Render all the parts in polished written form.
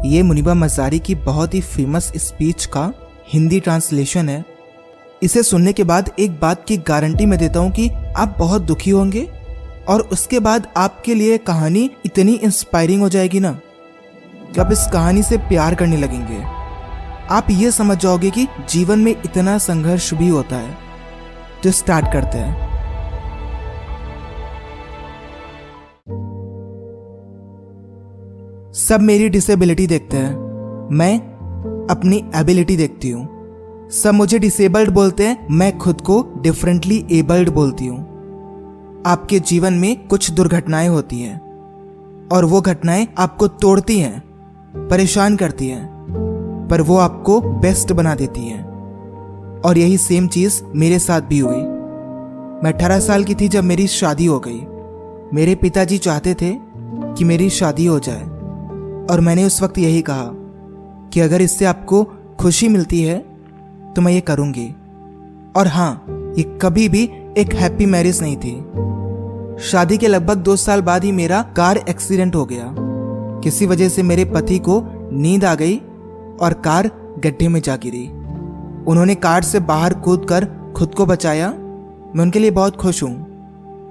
ये मुनीबा मज़ारी की बहुत ही फेमस स्पीच का हिंदी ट्रांसलेशन है। इसे सुनने के बाद एक बात की गारंटी मैं देता हूँ कि आप बहुत दुखी होंगे और उसके बाद आपके लिए कहानी इतनी इंस्पायरिंग हो जाएगी ना कि आप इस कहानी से प्यार करने लगेंगे। आप ये समझ जाओगे कि जीवन में इतना संघर्ष भी होता है। तो स्टार्ट करते हैं। सब मेरी डिसेबिलिटी देखते हैं, मैं अपनी एबिलिटी देखती हूँ। सब मुझे डिसेबल्ड बोलते हैं, मैं खुद को डिफरेंटली एबल्ड बोलती हूँ। आपके जीवन में कुछ दुर्घटनाएं होती हैं और वो घटनाएं आपको तोड़ती हैं, परेशान करती हैं, पर वो आपको बेस्ट बना देती हैं। और यही सेम चीज मेरे साथ भी हुई। मैं 18 साल की थी जब मेरी शादी हो गई। मेरे पिताजी चाहते थे कि मेरी शादी हो जाए और मैंने उस वक्त यही कहा कि अगर इससे आपको खुशी मिलती है तो मैं ये करूंगी। और हाँ, ये कभी भी एक हैप्पी मैरिज नहीं थी। शादी के लगभग 2 साल बाद ही मेरा कार एक्सीडेंट हो गया। किसी वजह से मेरे पति को नींद आ गई और कार गड्ढे में जा गिरी। उन्होंने कार से बाहर कूदकर खुद को बचाया। मैं उनके लिए बहुत खुश हूं,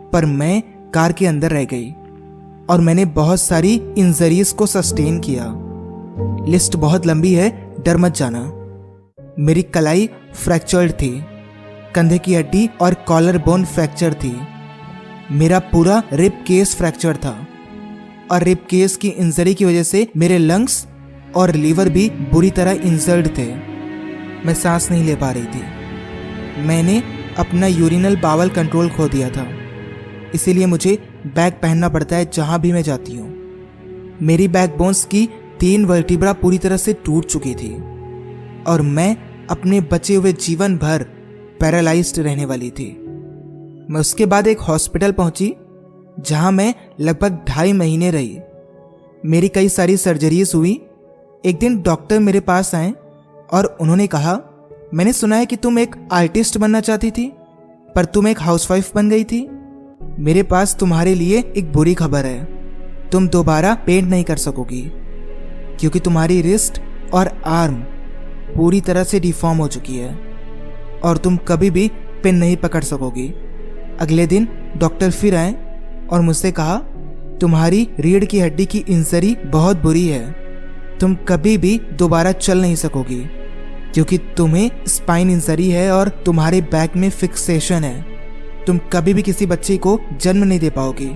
पर मैं कार के अंदर रह गई और मैंने बहुत सारी इंजरीज को सस्टेन किया। लिस्ट बहुत लंबी है, डर मत जाना। मेरी कलाई फ्रैक्चर्ड थी, कंधे की हड्डी और कॉलर बोन फ्रैक्चर थी। मेरा पूरा रिब केस फ्रैक्चर था और रिब केस की इंजरी की वजह से मेरे लंग्स और लीवर भी बुरी तरह इंजर्ड थे। मैं सांस नहीं ले पा रही थी। मैंने अपना यूरिनल बावल कंट्रोल खो दिया था, इसीलिए मुझे बैग पहनना पड़ता है जहां भी मैं जाती हूँ। मेरी बैकबोन्स की 3 वर्टिब्रा पूरी तरह से टूट चुकी थी और मैं अपने बचे हुए जीवन भर पैरालाइज्ड रहने वाली थी। मैं उसके बाद एक हॉस्पिटल पहुंची जहां मैं लगभग 2.5 महीने रही। मेरी कई सारी सर्जरीज हुई। एक दिन डॉक्टर मेरे पास आए और उन्होंने कहा, मैंने सुना है कि तुम एक आर्टिस्ट बनना चाहती थी, पर तुम एक हाउसवाइफ बन गई थी। मेरे पास तुम्हारे लिए एक बुरी खबर है, तुम दोबारा पेंट नहीं कर सकोगी क्योंकि तुम्हारी रिस्ट और आर्म पूरी तरह से डिफॉर्म हो चुकी है और तुम कभी भी पेन नहीं पकड़ सकोगी। अगले दिन डॉक्टर फिर आए और मुझसे कहा, तुम्हारी रीढ़ की हड्डी की इंजरी बहुत बुरी है, तुम कभी भी दोबारा चल नहीं सकोगी क्योंकि तुम्हें स्पाइन इंजरी है और तुम्हारे बैक में फिक्सेशन है। तुम कभी भी किसी बच्चे को जन्म नहीं दे पाओगी।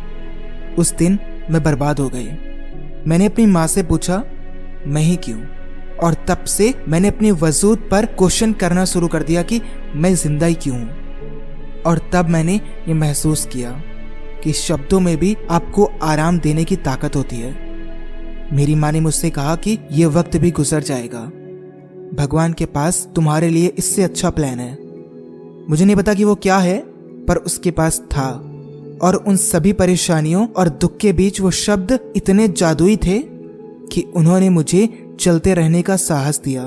उस दिन मैं बर्बाद हो गई। मैंने अपनी माँ से पूछा, मैं ही क्यों? और तब से मैंने अपने वजूद पर क्वेश्चन करना शुरू कर दिया कि मैं जिंदा ही क्यों हूं। और तब मैंने ये महसूस किया कि शब्दों में भी आपको आराम देने की ताकत होती है। मेरी माँ ने मुझसे कहा कि ये वक्त भी गुजर जाएगा, भगवान के पास तुम्हारे लिए इससे अच्छा प्लान है। मुझे नहीं पता कि वो क्या है, पर उसके पास था। और उन सभी परेशानियों और दुख के बीच वो शब्द इतने जादुई थे कि उन्होंने मुझे चलते रहने का साहस दिया।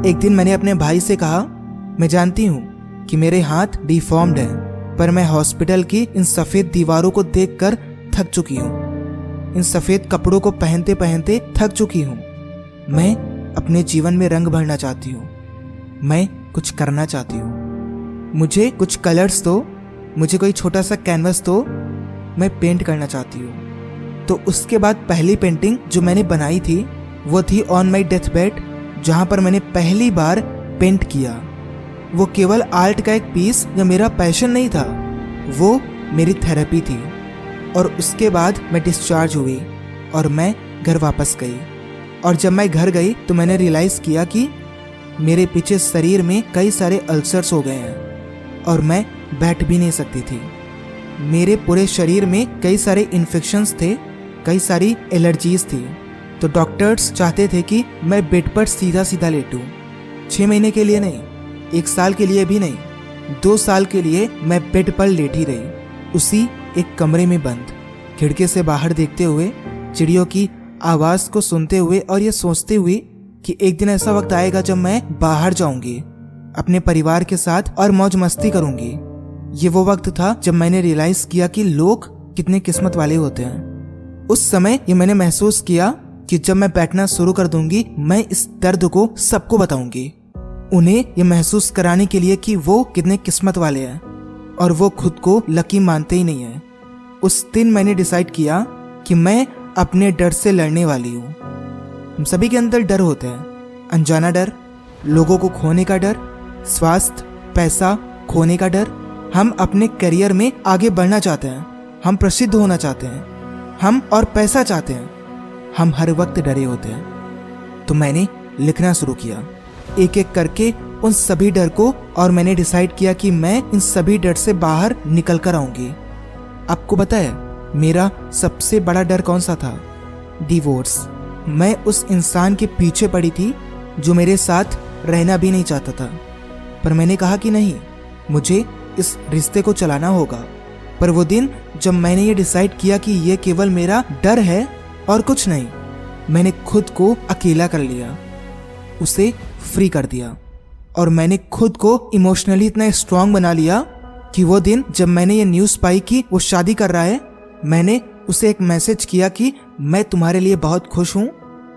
एक दिन मैंने अपने भाई से कहा, मैं जानती हूँ कि मेरे हाथ डिफॉर्म्ड हैं, पर मैं हॉस्पिटल की इन सफेद दीवारों को देखकर थक चुकी हूँ। इन सफेद कपड़ों को पहनते पहनते थक चुकी हूँ। मैं अपने जीवन में रंग भरना चाहती हूँ। मैं कुछ करना चाहती हूँ। मुझे कुछ कलर्स दो, मुझे कोई छोटा सा कैनवस दो, मैं पेंट करना चाहती हूँ। तो उसके बाद पहली पेंटिंग जो मैंने बनाई थी वो थी ऑन माई डेथ बेड, जहाँ पर मैंने पहली बार पेंट किया। वो केवल आर्ट का एक पीस जो मेरा पैशन नहीं था, वो मेरी थेरेपी थी। और उसके बाद मैं डिस्चार्ज हुई और मैं घर वापस गई। और जब मैं घर गई तो मैंने रियलाइज़ किया कि मेरे पीछे शरीर में कई सारे अल्सर्स हो गए हैं और मैं बैठ भी नहीं सकती थी। मेरे पूरे शरीर में कई सारे इन्फेक्शंस थे, कई सारी एलर्जीज थी। तो डॉक्टर्स चाहते थे कि मैं बेड पर सीधा सीधा लेटूं। 6 महीने के लिए नहीं, 1 साल के लिए भी नहीं, 2 साल के लिए मैं बेड पर लेटी रही, उसी एक कमरे में बंद, खिड़की से बाहर देखते हुए, चिड़ियों की आवाज़ को सुनते हुए और ये सोचते हुए कि एक दिन ऐसा वक्त आएगा जब मैं बाहर जाऊंगी अपने परिवार के साथ और मौज मस्ती करूंगी। ये वो वक्त था जब मैंने रियलाइज किया कि लोग कितने किस्मत वाले होते हैं। उस समय ये मैंने महसूस किया कि जब मैं बैठना शुरू कर दूंगी मैं इस दर्द को सबको बताऊंगी, उन्हें ये महसूस कराने के लिए कि वो कितने किस्मत वाले हैं और वो खुद को लकी मानते ही नहीं है। उस दिन मैंने डिसाइड किया कि मैं अपने डर से लड़ने वाली हूँ। हम सभी के अंदर डर होते हैं, अनजाना डर, लोगों को खोने का डर, स्वास्थ्य, पैसा खोने का डर। हम अपने करियर में आगे बढ़ना चाहते हैं, हम प्रसिद्ध होना चाहते हैं, हम और पैसा चाहते हैं। हम हर वक्त डरे होते हैं। तो मैंने लिखना शुरू किया एक एक करके उन सभी डर को, और मैंने डिसाइड किया कि मैं इन सभी डर से बाहर निकल कर आऊंगी। आपको पता है मेरा सबसे बड़ा डर कौन सा था? डिवोर्स। मैं उस इंसान के पीछे पड़ी थी जो मेरे साथ रहना भी नहीं चाहता था, पर मैंने कहा कि नहीं, मुझे इस रिश्ते को चलाना होगा। पर वो दिन जब मैंने ये डिसाइड किया कि ये केवल मेरा डर है और कुछ नहीं, मैंने खुद को अकेला कर लिया, उसे फ्री कर दिया, और मैंने खुद को इमोशनली इतना स्ट्रांग बना लिया कि वो दिन जब मैंने ये न्यूज़ पाई कि वो शादी कर रहा है, मैंने उसे एक मैसेज किया कि मैं तुम्हारे लिए बहुत खुश हूँ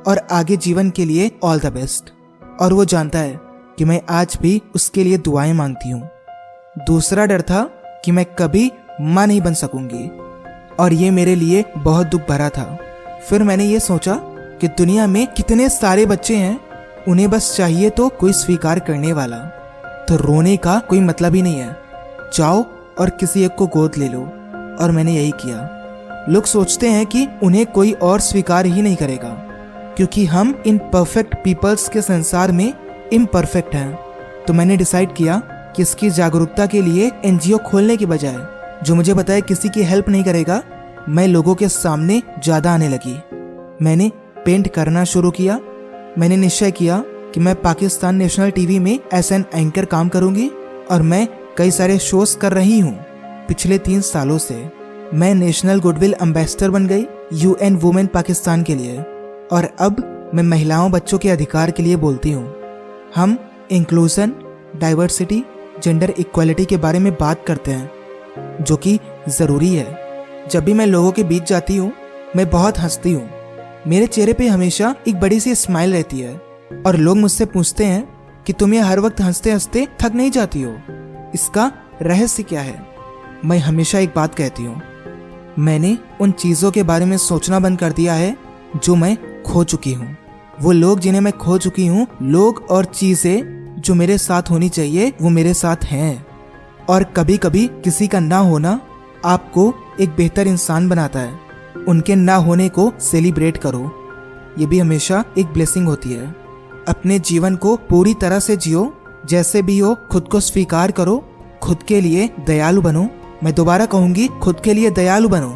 और आगे जीवन के लिए ऑल द बेस्ट। और वो जानता है कि मैं आज भी उसके लिए दुआएं मांगती हूँ। दूसरा डर था कि मैं कभी माँ नहीं बन सकूंगी, और ये मेरे लिए बहुत दुख भरा था। फिर मैंने ये सोचा कि दुनिया में कितने सारे बच्चे हैं, उन्हें बस चाहिए तो कोई स्वीकार करने वाला। तो रोने का कोई मतलब ही नहीं है, जाओ और किसी एक को गोद ले लो। और मैंने यही किया। लोग सोचते हैं कि उन्हें कोई और स्वीकार ही नहीं करेगा, क्योंकि हम इन परफेक्ट पीपल्स के संसार में इम्परफेक्ट हैं। तो मैंने डिसाइड किया कि इसकी जागरूकता के लिए एनजीओ खोलने की बजाय, जो मुझे पता है किसी की हेल्प नहीं करेगा, मैं लोगों के सामने ज़्यादा आने लगी। मैंने पेंट करना शुरू किया। मैंने निश्चय किया कि मैं पाकिस्तान नेशनल टीवी में एज एन एंकर काम करूंगी, और मैं कई सारे शोज कर रही हूँ। पिछले 3 सालों से मैं नेशनल गुडविल एम्बेसडर बन गई UN वुमेन पाकिस्तान के लिए, और अब मैं महिलाओं बच्चों के अधिकार के लिए बोलती हूँ। हम इंक्लूजन, डाइवर्सिटी, जेंडर इक्वालिटी के बारे में बात करते हैं, जो कि ज़रूरी है। जब भी मैं लोगों के बीच जाती हूँ मैं बहुत हंसती हूँ। मेरे चेहरे पे हमेशा एक बड़ी सी स्माइल रहती है, और लोग मुझसे पूछते हैं कि तुम ये हर वक्त हंसते हंसते थक नहीं जाती हो, इसका रहस्य क्या है? मैं हमेशा एक बात कहती हूँ, मैंने उन चीज़ों के बारे में सोचना बंद कर दिया है जो मैं खो चुकी हूँ। वो लोग जिन्हें मैं खो चुकी हूँ, लोग और चीज़ें जो मेरे साथ होनी चाहिए वो मेरे साथ हैं। और कभी कभी किसी का ना होना आपको एक बेहतर इंसान बनाता है। उनके ना होने को सेलिब्रेट करो, ये भी हमेशा एक ब्लेसिंग होती है। अपने जीवन को पूरी तरह से जियो, जैसे भी हो खुद को स्वीकार करो, खुद के लिए दयालु बनो। मैं दोबारा कहूँगी, खुद के लिए दयालु बनो,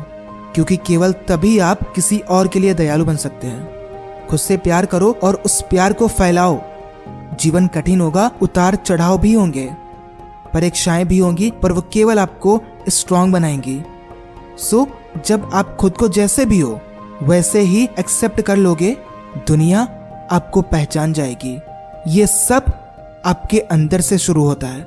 क्योंकि केवल तभी आप किसी और के लिए दयालु बन सकते हैं। खुद से प्यार करो और उस प्यार को फैलाओ। जीवन कठिन होगा, उतार चढ़ाव भी होंगे, परीक्षाएं भी होंगी, पर वो केवल आपको स्ट्रांग बनाएंगी। सो जब आप खुद को जैसे भी हो वैसे ही एक्सेप्ट कर लोगे, दुनिया आपको पहचान जाएगी। ये सब आपके अंदर से शुरू होता है।